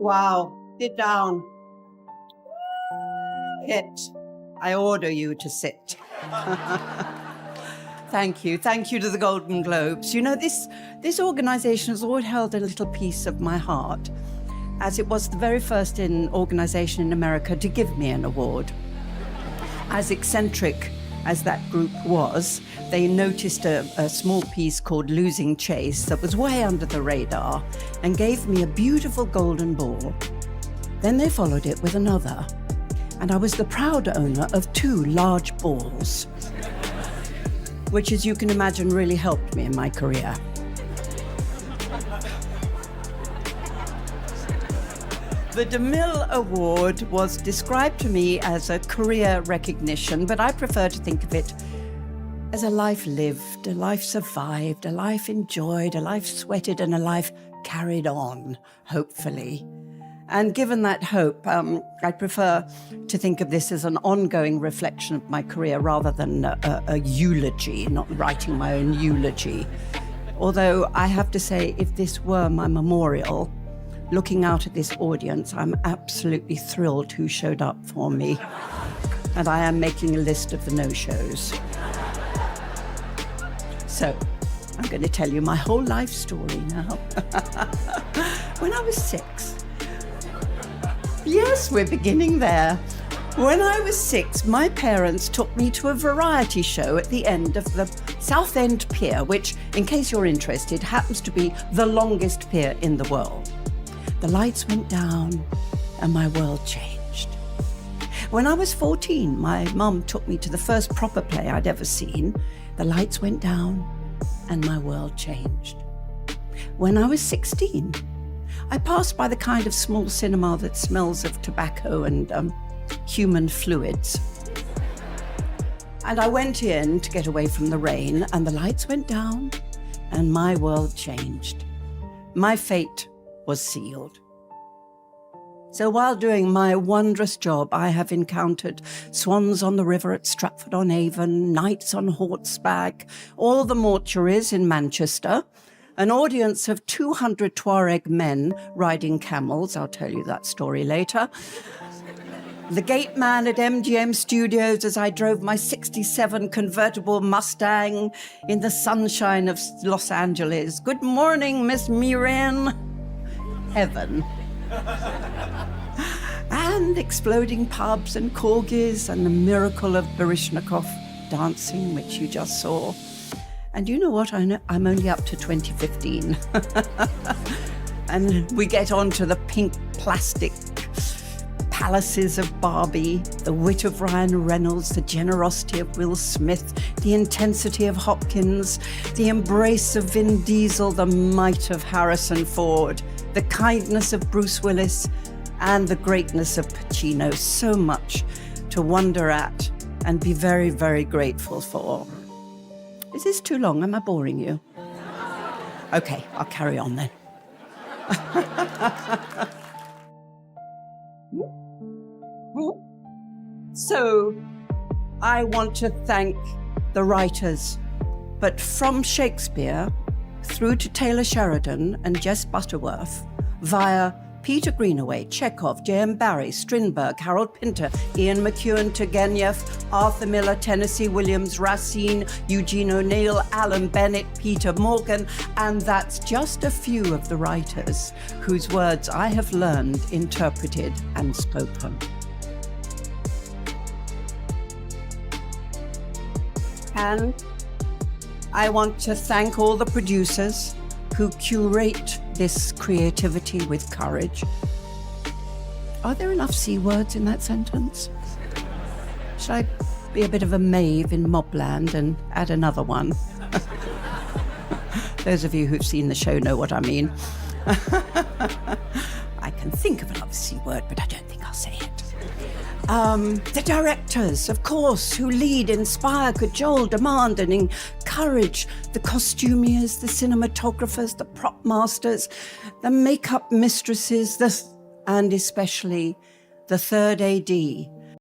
Wow, sit down. Sit. I order you to sit. Thank you. Thank you to the Golden Globes. You know, this organization has always held a little piece of my heart, as it was the very first organization in America to give me an award. As eccentric as that group was, they noticed a small piece called Losing Chase that was way under the radar and gave me a beautiful golden ball. Then they followed it with another, and I was the proud owner of 2 large balls, which, as you can imagine, really helped me in my career. The DeMille Award was described to me as a career recognition, but I prefer to think of it as a life lived, a life survived, a life enjoyed, a life sweated, and a life carried on, hopefully. And given that hope, I prefer to think of this as an ongoing reflection of my career rather than a eulogy, not writing my own eulogy. Although I have to say, if this were my memorial, looking out at this audience, I'm absolutely thrilled who showed up for me. And I am making a list of the no-shows. So I'm going to tell you my whole life story now. When I was 6, yes, we're beginning there. When I was 6, my parents took me to a variety show at the end of the South End Pier, which, in case you're interested, happens to be the longest pier in the world. The lights went down and my world changed. When I was 14, my mum took me to the first proper play I'd ever seen. The lights went down and my world changed. When I was 16, I passed by the kind of small cinema that smells of tobacco and human fluids. And I went in to get away from the rain, and the lights went down and my world changed. My fate was sealed. So while doing my wondrous job, I have encountered swans on the river at Stratford-on-Avon, knights on horseback, all the mortuaries in Manchester, an audience of 200 Tuareg men riding camels. I'll tell you that story later. The gate man at MGM Studios as I drove my '67 convertible Mustang in the sunshine of Los Angeles. Good morning, Miss Mirren. Heaven. And exploding pubs and corgis and the miracle of Baryshnikov dancing, which you just saw. And you know what? I'm only up to 2015. And we get on to the pink plastic palaces of Barbie, the wit of Ryan Reynolds, the generosity of Will Smith, the intensity of Hopkins, the embrace of Vin Diesel, the might of Harrison Ford, the kindness of Bruce Willis, and the greatness of Pacino. So much to wonder at and be very, very grateful for. Is this too long? Am I boring you? Okay, I'll carry on then. So, I want to thank the writers, but from Shakespeare through to Taylor Sheridan and Jess Butterworth, via Peter Greenaway, Chekhov, J.M. Barrie, Strindberg, Harold Pinter, Ian McEwan, Turgenev, Arthur Miller, Tennessee Williams, Racine, Eugene O'Neill, Alan Bennett, Peter Morgan, and that's just a few of the writers whose words I have learned, interpreted, and spoken. And I want to thank all the producers who curate this creativity with courage. Are there enough C words in that sentence? Should I be a bit of a Maeve in Mobland and add another one? Those of you who've seen the show know what I mean. I can think of another C word, but I don't think I'll say it. The directors, of course, who lead, inspire, cajole, demand, and encourage. The costumiers, the cinematographers, the prop masters, the makeup mistresses, and especially the third AD,